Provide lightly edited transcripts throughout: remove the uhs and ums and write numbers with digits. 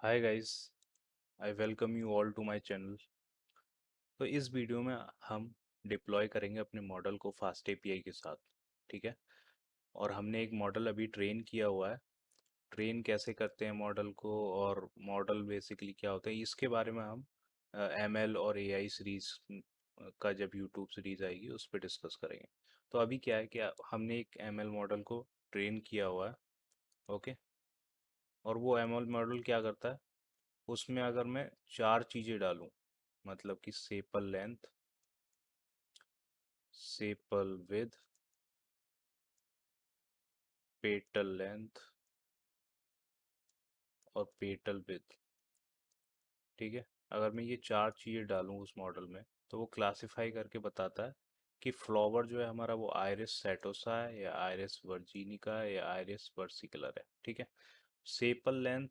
Hi guys, I welcome you all to my channel. तो इस video में हम डिप्लॉय करेंगे अपने मॉडल को फास्ट एपीआई के साथ। ठीक है। और हमने एक मॉडल अभी ट्रेन किया हुआ है। ट्रेन कैसे करते हैं मॉडल को और मॉडल बेसिकली क्या होता है इसके बारे में हम एमएल और एआई सीरीज का जब यूट्यूब सीरीज आएगी उस पर डिस्कस करेंगे। तो अभी क्या है कि हमने एक एमएल मॉडल को ट्रेन किया हुआ है। ओके। और वो एमएल मॉडल क्या करता है, उसमें अगर मैं चार चीज़ें डालूं, मतलब कि sepal length, sepal with, petal length और पेटल विथ। ठीक है। अगर मैं ये चार चीज़ें डालूं उस मॉडल में तो वो क्लासिफाई करके बताता है कि फ्लावर जो है हमारा वो आइरिस सेटोसा है या आइरिस वर्जिनिका है या आइरिस वर्सिकलर है। ठीक है। सेपल लेंथ,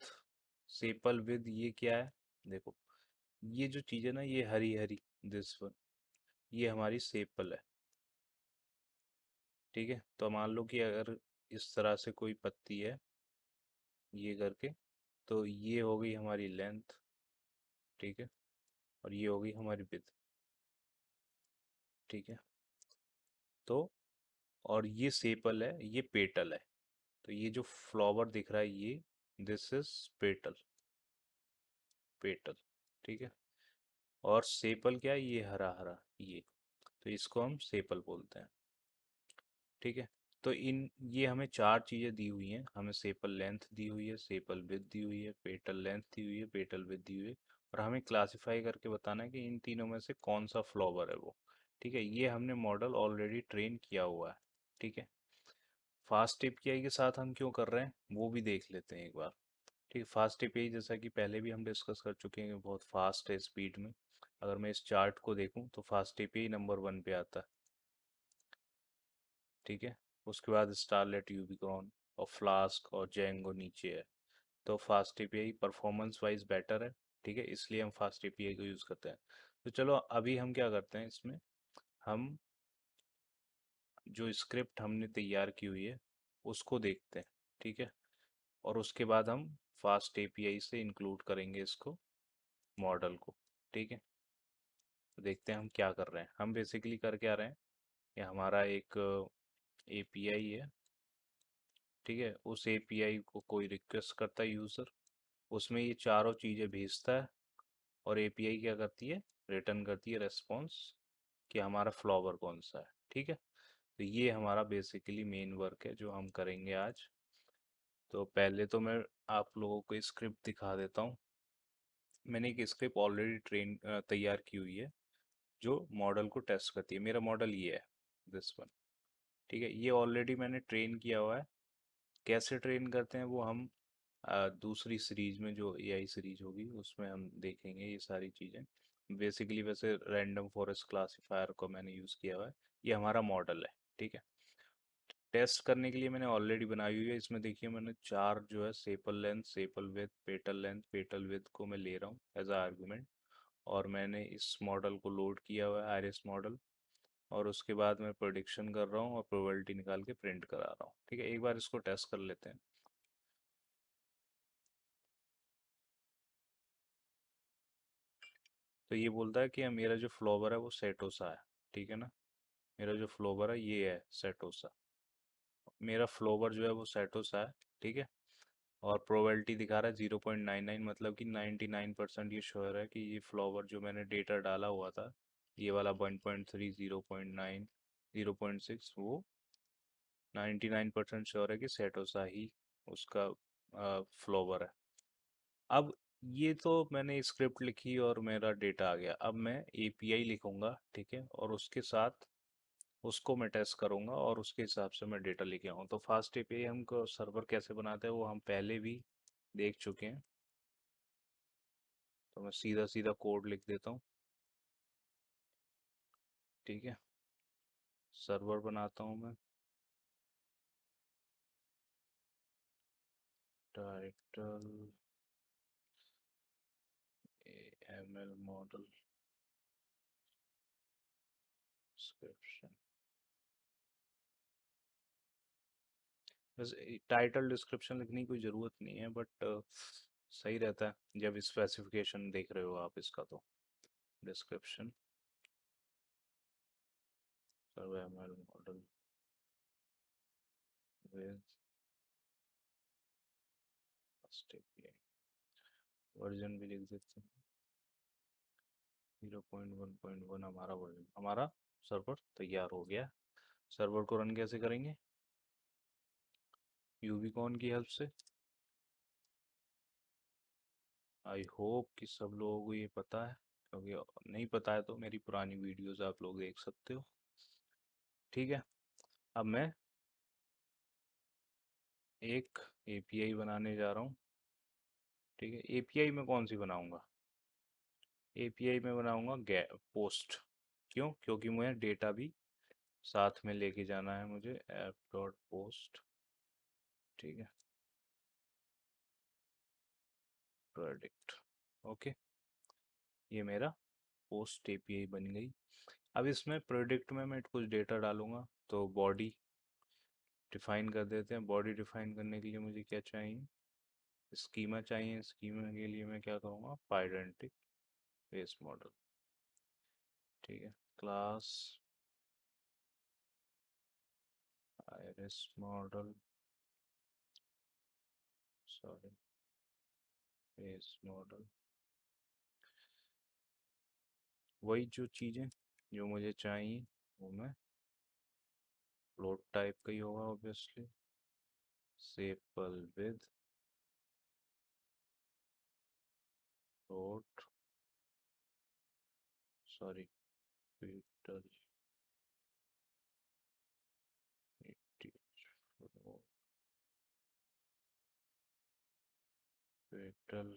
सेपल विथ, ये क्या है? देखो, ये जो चीज़ है ना, ये हरी हरी, दिस वन, ये हमारी सेपल है। ठीक है। तो मान लो कि अगर इस तरह से कोई पत्ती है, ये करके, तो ये हो गई हमारी लेंथ। ठीक है। और ये हो गई हमारी विड्थ। ठीक है। तो और ये सेपल है, ये पेटल है। तो ये जो फ्लावर दिख रहा है ये, दिस इज पेटल, पेटल। ठीक है। और सेपल क्या है? ये हरा हरा, ये, तो इसको हम सेपल बोलते हैं। ठीक है। तो इन ये हमें चार चीज़ें दी हुई हैं, हमें सेपल लेंथ दी हुई है, सेपल विड्थ दी हुई है, पेटल लेंथ दी हुई है, पेटल विड्थ दी हुई है। और हमें क्लासिफाई करके बताना है कि इन तीनों में से कौन सा फ्लावर है वो। ठीक है। ये हमने मॉडल ऑलरेडी ट्रेन किया हुआ है। ठीक है। फास्ट एपीआई के साथ हम क्यों कर रहे हैं वो भी देख लेते हैं एक बार। ठीक है। फास्ट एपीआई जैसा कि पहले भी हम डिस्कस कर चुके हैं, बहुत फास्ट है स्पीड में। अगर मैं इस चार्ट को देखूं तो फास्ट एपीआई नंबर 1 पे आता है। ठीक है। उसके बाद स्टारलेट, यूबिकॉन और फ्लास्क और जेंगो नीचे है। तो fast API performance wise better है। ठीक है, इसलिए हम फास्ट एपीआई को यूज़ करते हैं। तो चलो अभी हम क्या करते हैं इसमें, हम जो स्क्रिप्ट हमने तैयार की हुई है उसको देखते हैं। ठीक है। और उसके बाद हम फास्ट एपीआई से इंक्लूड करेंगे इसको, मॉडल को। ठीक है। तो देखते हैं हम क्या कर रहे हैं। हम बेसिकली कर क्या रहे हैं, ये हमारा एक एपीआई है। ठीक है। उस एपीआई को कोई रिक्वेस्ट करता है यूज़र, उसमें ये चारों चीज़ें भेजता है। और एपीआई क्या करती है, रिटर्न करती है रेस्पॉन्स कि हमारा फ्लावर कौन सा है। ठीक है। तो ये हमारा बेसिकली मेन वर्क है जो हम करेंगे आज। तो पहले तो मैं आप लोगों को स्क्रिप्ट दिखा देता हूँ। मैंने एक स्क्रिप्ट ऑलरेडी तैयार की हुई है जो मॉडल को टेस्ट करती है। मेरा मॉडल ये है, दिस वन। ठीक है। ये ऑलरेडी मैंने ट्रेन किया हुआ है। कैसे ट्रेन करते हैं वो हम दूसरी सीरीज में, जो एआई सीरीज होगी उसमें हम देखेंगे ये सारी चीज़ें। बेसिकली वैसे रैंडम फॉरेस्ट क्लासिफायर को मैंने यूज़ किया हुआ है। ये हमारा मॉडल है। ठीक है। टेस्ट करने के लिए मैंने ऑलरेडी बनाई हुई है। इसमें देखिए मैंने चार जो है, sepal length, sepal width, petal length, petal width को मैं ले रहा हूँ एज अ आर्गुमेंट। और मैंने इस मॉडल को लोड किया हुआ है, आइरिस मॉडल। और उसके बाद मैं प्रोडिक्शन कर रहा हूँ और प्रोबेबिलिटी निकाल के प्रिंट करा रहा हूँ। ठीक है। एक बार इसको टेस्ट कर लेते हैं। तो ये बोलता है कि मेरा जो फ्लावर है वो सेटोसा है। ठीक है ना। मेरा जो फ्लावर है ये है सेटोसा। मेरा फ्लावर जो है वो सेटोसा है। ठीक है। और प्रोबेबिलिटी दिखा रहा है 0.99, मतलब कि 99% ये श्योर है कि ये फ्लावर जो मैंने डेटा डाला हुआ था, ये वाला 1.3, 0.9, 0.6, वो 99% श्योर है कि सेटोसा ही उसका फ्लावर है। अब ये तो मैंने स्क्रिप्ट लिखी और मेरा डेटा आ गया। अब मैं एपीआई लिखूंगा। ठीक है। और उसके साथ उसको मैं टेस्ट करूंगा और उसके हिसाब से मैं डेटा लेके आऊँ। तो फास्ट एपीआई हमको सर्वर कैसे बनाते हैं वो हम पहले भी देख चुके हैं। तो मैं सीधा सीधा कोड लिख देता हूँ। ठीक है। सर्वर बनाता हूँ मैं, टाइटल एमएल मॉडल डिस्क्रिप्शन। बस टाइटल डिस्क्रिप्शन लिखने की कोई ज़रूरत नहीं है, बट सही रहता है जब स्पेसिफिकेशन देख रहे हो आप इसका। तो डिस्क्रिप्शन सर्वेमल मॉडल विद वर्जन भी लिख देते हैं। 0.1.1 हमारा वर्जन, हमारा सर्वर तैयार हो गया। सर्वर को रन कैसे करेंगे? यूबीकॉन की हेल्प से। आई होप कि सब लोगों को ये पता है, क्योंकि नहीं पता है तो मेरी पुरानी वीडियोस आप लोग देख सकते हो। ठीक है, अब मैं एक एपीआई बनाने जा रहा हूँ। ठीक है, एपीआई में कौन सी बनाऊंगा? एपीआई में बनाऊंगा पोस्ट। क्यों? क्योंकि मुझे डेटा भी साथ में लेके जाना है, मुझे ऐप डॉट पोस्ट। ठीक है, प्रोडिक्ट। ओके, ये मेरा पोस्ट एपीआई बन गई। अब इसमें प्रोडक्ट में मैं कुछ डेटा डालूंगा, तो बॉडी डिफाइन कर देते हैं। बॉडी डिफाइन करने के लिए मुझे क्या चाहिए? स्कीमा चाहिए। स्कीमा के लिए मैं क्या करूँगा? पाइडेंटिक बेस मॉडल। ठीक है, class iris model, sorry, base model. वही जो चीज़ें जो मुझे चाहिए वो मैं फ्लोट टाइप का ही होगा obviously. Sepal with float, sorry, petal, petal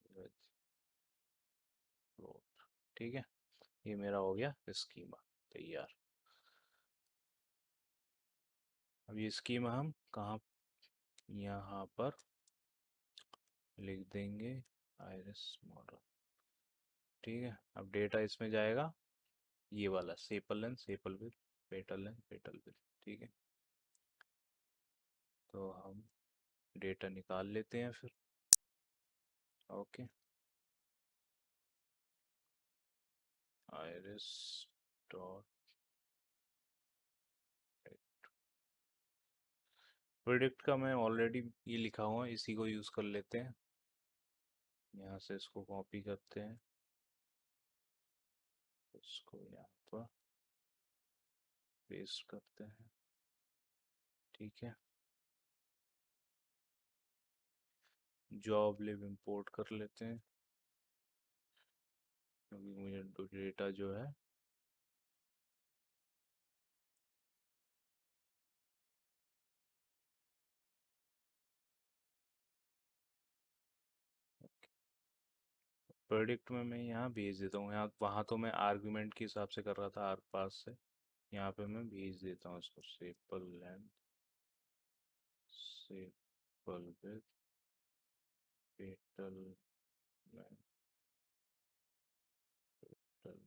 with float. ठीक है, ये मेरा हो गया स्कीमा तैयार। अब ये स्कीमा हम कहाँ? यहाँ पर लिख देंगे आइरिस मॉडल। ठीक है, अब डेटा इसमें जाएगा, ये वाला sepal length, sepal with, petal length, petal with. ठीक है, तो हम डेटा निकाल लेते हैं फिर। ओके, आइरिस डॉट प्रिडिक्ट का मैं ऑलरेडी ये लिखा हुआ है, इसी को यूज़ कर लेते हैं। यहाँ से इसको कॉपी करते हैं, इसको यहाँ पर पेस्ट करते हैं। ठीक है, जॉब लिव इंपोर्ट कर लेते हैं, क्योंकि मुझे डेटा जो है प्रोडक्ट में मैं यहाँ भेज देता हूँ। यहाँ वहाँ तो मैं आर्गुमेंट के हिसाब से कर रहा था आर पास से, यहाँ पे मैं भेज देता हूँ इसको। Sepal length, sepal with, petal length, petal.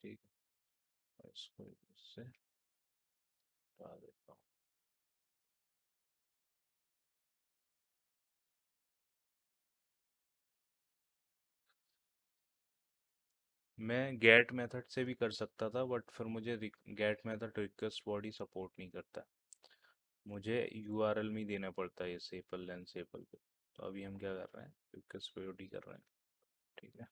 ठीक है, और इसको इससे हटा देता हूँ। मैं गेट मेथड से भी कर सकता था, बट फिर मुझे get method request body support नहीं करता। मुझे यूआरएल में ही देना पड़ता है ये सेपल लेंथ, सेपल विथ। तो अभी हम क्या कर रहे हैं? रिक्वेस्ट बॉडी कर रहे हैं। ठीक है,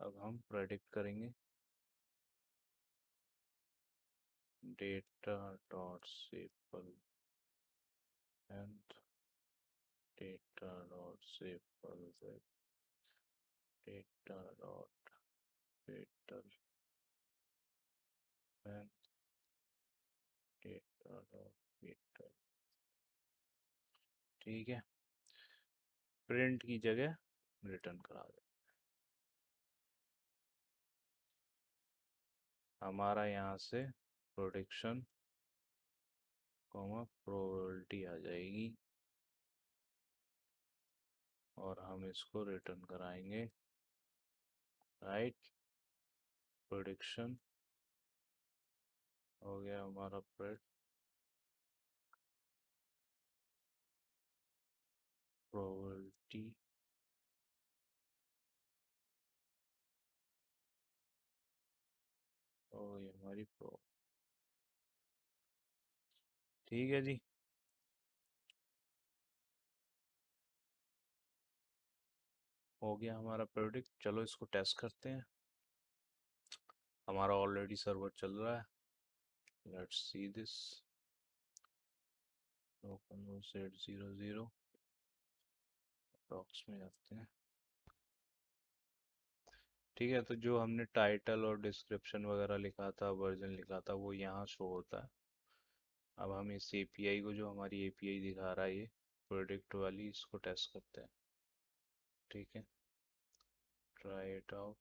अब हम प्रेडिक्ट करेंगे data dot sepal length, data dot sepal with, data dot petal length, data dot petal. ठीक है, प्रिंट की जगह रिटर्न करा दे। हमारा यहाँ से प्रोडिक्शन कॉमा प्रोबेबिलिटी आ जाएगी, और हम इसको रिटर्न कराएंगे। राइट, प्रोडिक्शन हो गया हमारा प्रिंट। टी। ओ ये हमारी प्रो। ठीक है जी। हो गया हमारा प्रोडक्ट, चलो इसको टेस्ट करते हैं। हमारा ऑलरेडी सर्वर चल रहा है। Let's see this. Open set 00 docs में जाते हैं। ठीक है, तो जो हमने टाइटल और डिस्क्रिप्शन वगैरह लिखा था, वर्जन लिखा था, वो यहाँ शो होता है। अब हम इस एपीआई को, जो हमारी एपीआई दिखा रहा है ये प्रोडक्ट वाली, इसको टेस्ट करते हैं। ठीक है, try it out.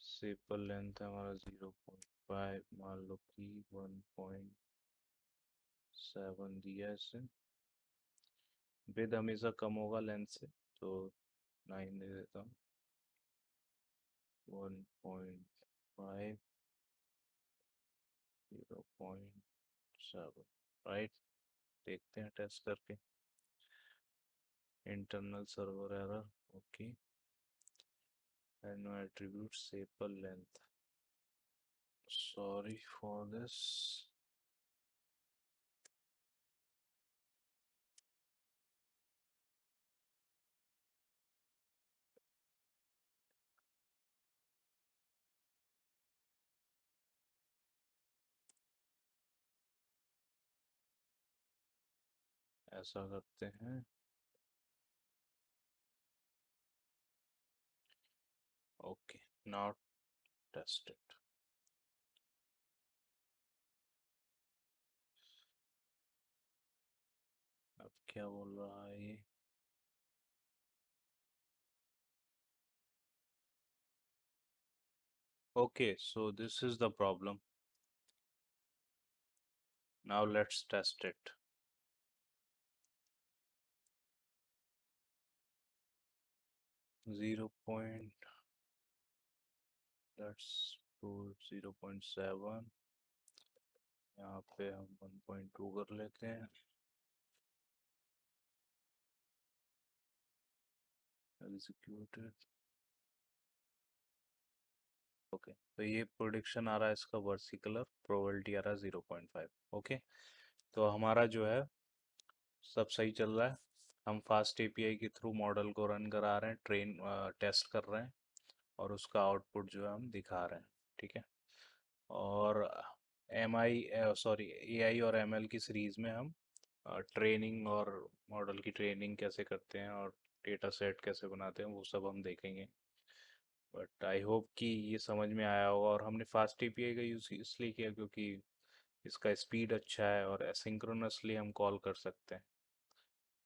Sepal length है हमारा 0.5, मान लो कि 1.7 दिया है इसे। विद हमेशा कम होगा लेंथ से, तो 9 दे देता हूँ। 1.5, 0.7, राइट। देखते हैं टेस्ट करके। Internal server error, okay. And no attribute sepal length, sorry for this. ऐसा करते हैं, ओके, नॉट टेस्टेड। अब क्या बोल रहा है ये? Okay, so this is the problem. Now let's test it. Zero point, let's put 0.7. यहाँ पे हम 1.2 कर लेते हैं। Executed. ओके, तो ये प्रोडिक्शन आ रहा है इसका वर्सिकलर, प्रोबेबिलिटी आ रहा है 0.5। ओके, तो हमारा जो है सब सही चल रहा है। हम फास्ट एपीआई के थ्रू मॉडल को रन करा रहे हैं, ट्रेन टेस्ट कर रहे हैं, और उसका आउटपुट जो है हम दिखा रहे हैं। ठीक है, और एम आई सॉरी ए आई और एम एल की सीरीज़ में हम ट्रेनिंग और मॉडल की ट्रेनिंग कैसे करते हैं और डेटा सेट कैसे बनाते हैं, वो सब हम देखेंगे। बट आई होप कि ये समझ में आया होगा। और हमने फास्ट एपीआई का यूज़ इसलिए किया क्योंकि इसका स्पीड अच्छा है और एसिंक्रोनसली हम कॉल कर सकते हैं।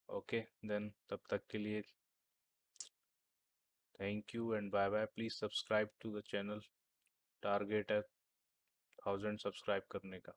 ओके देन, तब तक के लिए thank you and bye bye. Please subscribe to the channel. Target है 1000 सब्सक्राइब करने का।